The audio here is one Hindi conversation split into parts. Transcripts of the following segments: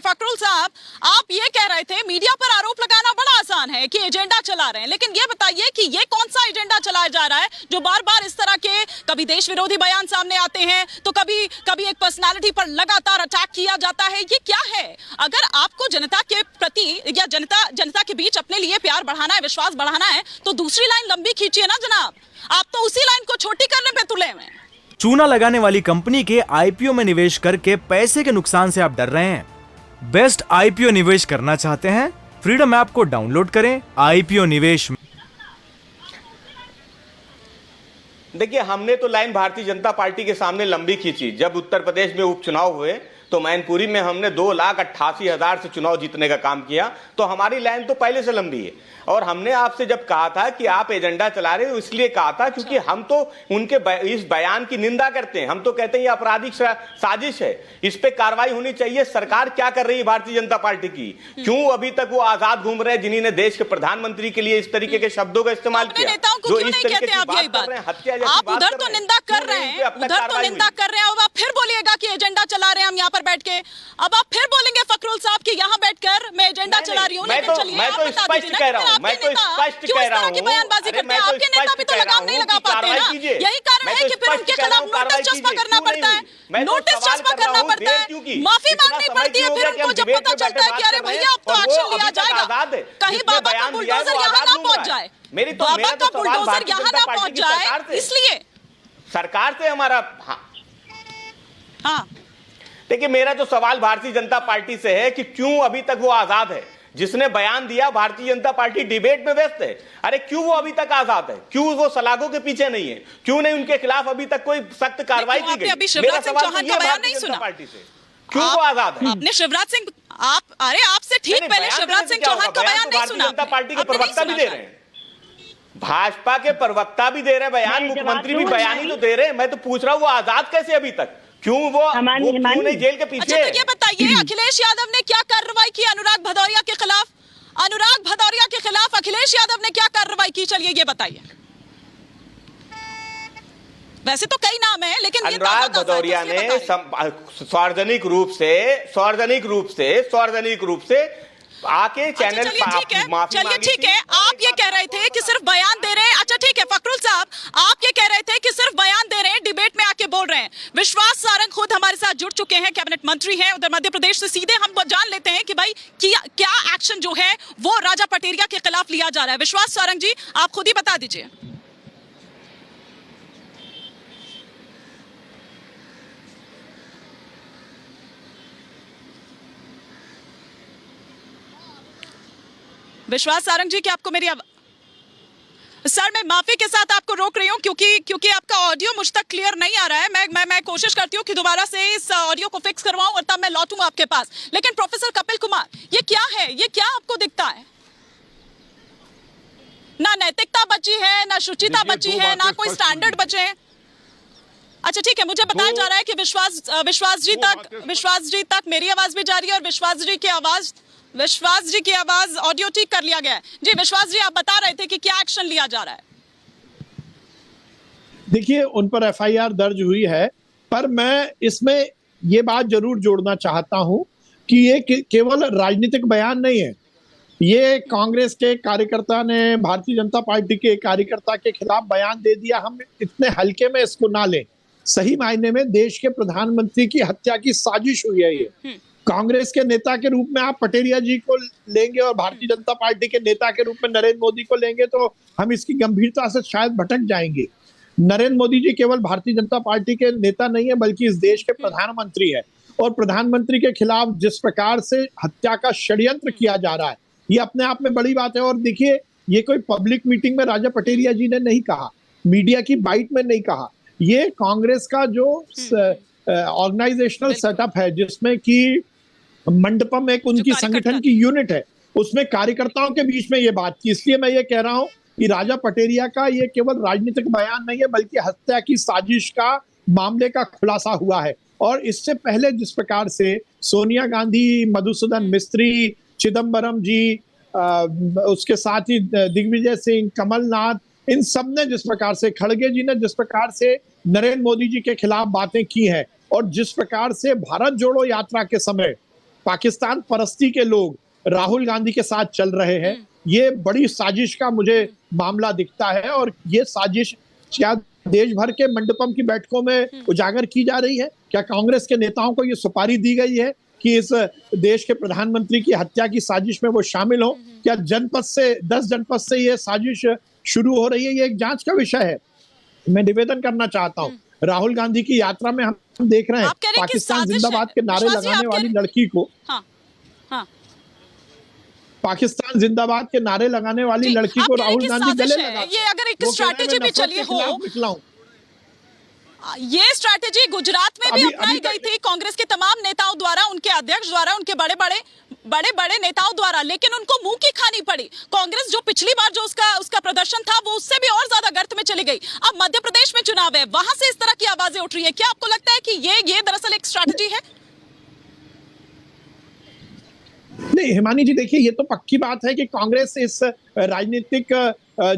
फखरुल साहब, आप ये कह रहे थे मीडिया पर आरोप लगाना बड़ा आसान है कि एजेंडा चला रहे हैं, लेकिन ये बताइए कि ये कौन सा एजेंडा चलाया जा रहा है जो बार बार इस तरह के कभी देश विरोधी बयान सामने आते हैं तो कभी कभी एक पर्सनालिटी पर लगातार अटैक किया जाता है। ये क्या है? अगर आपको जनता के प्रति या जनता के बीच अपने लिए प्यार बढ़ाना है, विश्वास बढ़ाना है, तो दूसरी लाइन लंबी खींचिए ना जनाब। आप तो उसी लाइन को छोटी करने पे तुले हुए हैं। चूना लगाने वाली कंपनी के आईपीओ में निवेश करके पैसे के नुकसान से आप डर रहे हैं? बेस्ट आईपीओ निवेश करना चाहते हैं? फ्रीडम ऐप को डाउनलोड करें। आईपीओ निवेश। देखिए, हमने तो लाइन भारतीय जनता पार्टी के सामने लंबी खींची। जब उत्तर प्रदेश में उपचुनाव हुए तो मैनपुरी में हमने 2,88,000 से चुनाव जीतने का काम किया, तो हमारी लाइन तो पहले से लंबी है। और हमने आपसे जब कहा था कि आप एजेंडा चला रहे हो, इसलिए कहा था क्योंकि हम तो उनके इस बयान की निंदा करते हैं। हम तो कहते हैं ये आपराधिक साजिश है, इस पे कार्रवाई होनी चाहिए। सरकार क्या कर रही है भारतीय जनता पार्टी की? क्यों अभी तक वो आजाद घूम रहे हैं जिन्होंने देश के प्रधानमंत्री के लिए इस तरीके के शब्दों का इस्तेमाल किया? जो इस तरीके की बात कर रहे हैं, हत्या जैसी बात उधर तो निंदा कर रहे हैं, उधर तो निंदा कर रहे हैं, अब आप फिर बोलिएगा कि एजेंडा चला रहे हैं हम यहाँ पर बैठ के। अब आप फिर बोलेंगे फखरुल साहब कि यहाँ बैठकर मैं एजेंडा चला रही हूँ। मैं तो स्पष्ट कह रहा हूँ, मैं तो स्पष्ट कह रहा हूँ। बयानबाजी करते हैं, आपके नेता भी तो लगाम नहीं लगा पाते ना। यही कारण है कि फिर उनके खिलाफ नोटिस चस्पा करना पड़ता है, नोटिस चस्पा करना पड़ता है, माफी मांगनी पड़ती है। फिर उनको जब पता चलता है कि अरे भैया अब तो एक्शन लिया जाएगा, कहीं बाबा का बुलडोजर यहाँ ना पहुंच जाए, बाबा का बुलडोजर यहाँ ना पहुंच जाए, इसलिए सरकार से हमारा। हाँ, देखिए, मेरा तो सवाल भारतीय जनता पार्टी से है कि क्यों अभी तक वो आजाद है? जिसने बयान दिया भारतीय जनता पार्टी डिबेट में व्यस्त है। अरे क्यों वो अभी तक आजाद है? क्यों वो सलाखों के पीछे नहीं है? क्यों नहीं उनके खिलाफ अभी तक कोई सख्त कार्रवाई की गई? मेरा सवाल चौहान का बयान नहीं सुना पार्टी से, क्यों वो आजाद है? आपने शिवराज सिंह, अरे आपसे ठीक पहले शिवराज सिंह चौहान का बयान नहीं सुना। जनता पार्टी के प्रवक्ता भी दे रहे हैं, भाजपा के प्रवक्ता भी दे रहे हैं बयान, मुख्यमंत्री भी बयान ही तो दे रहे हैं। मैं तो पूछ रहा हूँ वो आजाद कैसे अभी तक? क्यों वो क्यों नहीं जेल के पीछे? अच्छा, तो ये बताइए अखिलेश यादव ने क्या कार्रवाई की अनुराग भदौरिया के खिलाफ? अनुराग भदौरिया के खिलाफ अखिलेश यादव ने क्या कार्रवाई की? चलिए ये बताइए। वैसे तो कई नाम है, लेकिन अनुराग भदौरिया ने सार्वजनिक रूप से आके चैनल चलिए ठीक है, आप ये कह रहे थे कि सिर्फ बयान दे रहे हैं। अच्छा ठीक है फखरुल साहब, आप ये कह रहे थे कि सिर्फ बयान दे रहे हैं, डिबेट में आके बोल रहे हैं। विश्वास सारंग खुद हमारे साथ जुड़ चुके हैं, कैबिनेट मंत्री हैं उधर मध्य प्रदेश से। सीधे हम जान लेते हैं कि भाई क्या एक्शन जो है वो राजा पटेरिया के खिलाफ लिया जा रहा है। विश्वास सारंग जी, आप खुद ही बता दीजिए। विश्वास सारंग जी, क्या आपको मेरी सर, मैं माफी के साथ आपको रोक रही हूँ क्योंकि आपका ऑडियो मुझ तक क्लियर नहीं आ रहा है। मैं कोशिश करती हूँ कि दोबारा से इस ऑडियो को फिक्स करवाऊं और तब मैं लौटूं आपके पास। लेकिन प्रोफेसर कपिल कुमार, ये क्या है? ये क्या आपको दिखता है? ना नैतिकता बची है, ना शुचिता बची है, ना कोई स्टैंडर्ड बचे। अच्छा ठीक है, मुझे बताया जा रहा है कि विश्वास जी तक मेरी आवाज भी जा रही है और विश्वास जी की आवाज ऑडियो ठीक कर लिया गया है। जी विश्वास जी, आप बता रहे थे कि क्या एक्शन लिया जा रहा है? देखिए, उन पर एफआईआर दर्ज हुई है, पर मैं इसमें ये बात जरूर जोड़ना चाहता हूं कि ये केवल राजनीतिक बयान नहीं है। ये कांग्रेस के कार्यकर्ता ने भारतीय जनता पार्टी के कार्यकर्ता के खिलाफ बयान दे दिया। हम इतने हल्के में इसको ना लें। सही मायने में देश के प्रधानमंत्री की हत्या की साजिश हुई है। ये कांग्रेस के नेता के रूप में आप पटेरिया जी को लेंगे और भारतीय जनता पार्टी के नेता के रूप में नरेंद्र मोदी को लेंगे तो हम इसकी गंभीरता से शायद भटक जाएंगे। नरेंद्र मोदी जी केवल भारतीय जनता पार्टी के नेता नहीं है, बल्कि इस देश के प्रधानमंत्री है। और प्रधानमंत्री के खिलाफ जिस प्रकार से हत्या का षड्यंत्र किया जा रहा है, ये अपने आप में बड़ी बात है। और देखिए, ये कोई पब्लिक मीटिंग में राजा पटेरिया जी ने नहीं कहा, मीडिया की बाइट में नहीं कहा। ये कांग्रेस का जो ऑर्गेनाइजेशनल सेटअप है, जिसमें कि मंडपम एक उनकी संगठन की यूनिट है, उसमें कार्यकर्ताओं के बीच में ये बात की। इसलिए मैं ये कह रहा हूं कि राजा पटेरिया का ये केवल राजनीतिक बयान नहीं है, बल्कि हत्या की साजिश का मामले का खुलासा हुआ है। और इससे पहले जिस प्रकार से सोनिया गांधी, मधुसूदन मिस्त्री, चिदम्बरम जी, उसके साथ ही दिग्विजय सिंह, कमलनाथ, इन सब ने जिस प्रकार से, खड़गे जी ने जिस प्रकार से नरेंद्र मोदी जी के खिलाफ बातें की हैं, और जिस प्रकार से भारत जोड़ो यात्रा के समय पाकिस्तान परस्ती के लोग राहुल गांधी के साथ चल रहे हैं। ये बड़ी साजिश का मुझे मामला दिखता है और ये साजिश क्या देश भर के मंडपम की बैठकों में उजागर की जा रही है? क्या कांग्रेस के नेताओं को ये सुपारी दी गई है कि इस देश के प्रधानमंत्री की हत्या की साजिश में वो शामिल हो? क्या 10 जनपद से ये साजिश शुरू हो रही है? ये एक जांच का विषय है। मैं निवेदन करना चाहता हूँ, राहुल गांधी की यात्रा में हम देख रहे हैं पाकिस्तान जिंदाबाद के नारे लगाने वाली लड़की को, पाकिस्तान जिंदाबाद के नारे लगाने वाली लड़की को राहुल गांधी गले लगा, ये अगर एक स्ट्रैटेजी भी चली हो, ये स्ट्रैटेजी गुजरात में भी अपनाई गई थी कांग्रेस के तमाम नेताओं द्वारा, उनके अध्यक्ष द्वारा, उनके बड़े बड़े नेताओं द्वारा, लेकिन उनको मुंह की खानी पड़ी। कांग्रेस जो पिछली बार जो उसका प्रदर्शन था वो उससे भी और ज्यादा गर्त में चली गई। अब मध्य प्रदेश में चुनाव है, वहां से इस तरह की आवाजें उठ रही है। क्या आपको लगता है कि ये दरअसल एक स्ट्रैटेजी है? नहीं हिमानी जी, देखिए ये तो पक्की बात है कि कांग्रेस इस राजनीतिक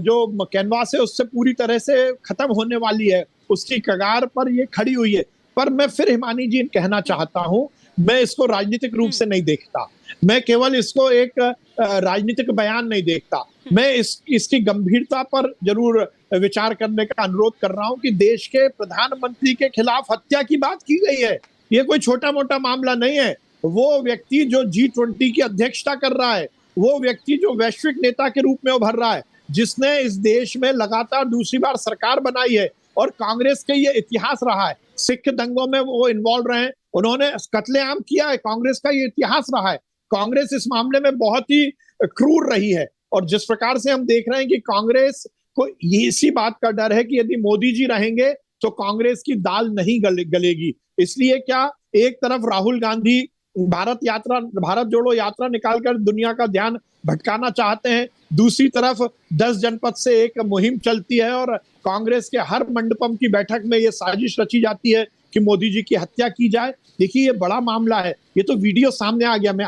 जो कैनवास है उससे पूरी तरह से खत्म होने वाली है, उसकी कगार पर ये खड़ी हुई है। पर मैं फिर हिमानी जी कहना चाहता हूं, मैं इसको राजनीतिक रूप से नहीं देखता, मैं केवल इसको एक राजनीतिक बयान नहीं देखता, मैं इसकी गंभीरता पर जरूर विचार करने का अनुरोध कर रहा हूं कि देश के प्रधानमंत्री के खिलाफ हत्या की बात की गई है। ये कोई छोटा मोटा मामला नहीं है। वो व्यक्ति जो G20 की अध्यक्षता कर रहा है, वो व्यक्ति जो वैश्विक नेता के रूप में उभर रहा है, जिसने इस देश में लगातार दूसरी बार सरकार बनाई है और कांग्रेस के ये इतिहास रहा है, सिख दंगों में वो इन्वॉल्व रहे हैं, उन्होंने कत्लेआम किया है, कांग्रेस का ये इतिहास रहा है। कांग्रेस इस मामले में बहुत ही क्रूर रही है और जिस प्रकार से हम देख रहे हैं कि कांग्रेस को इसी बात का डर है कि यदि मोदी जी रहेंगे तो कांग्रेस की दाल नहीं गलेगी। इसलिए क्या एक तरफ राहुल गांधी भारत जोड़ो यात्रा निकालकर दुनिया का ध्यान भटकाना चाहते हैं, दूसरी तरफ 10 जनपद से एक मुहिम चलती है और कांग्रेस के हर मंडपम की बैठक में ये साजिश रची जाती है कि मोदी जी की हत्या की जाए। देखिए ये बड़ा मामला है, ये तो वीडियो सामने आ गया। मैं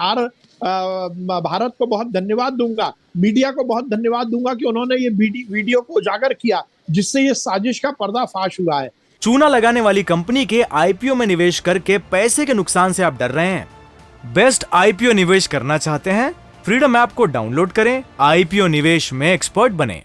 भारत को बहुत धन्यवाद दूंगा, मीडिया को बहुत धन्यवाद दूंगा कि उन्होंने ये वीडियो को उजागर किया, जिससे ये साजिश का पर्दाफाश हुआ है। चूना लगाने वाली कंपनी के आईपीओ में निवेश करके पैसे के नुकसान से आप डर रहे हैं? बेस्ट आईपीओ निवेश करना चाहते हैं? फ्रीडम ऐप को डाउनलोड करें, आईपीओ निवेश में एक्सपर्ट बने।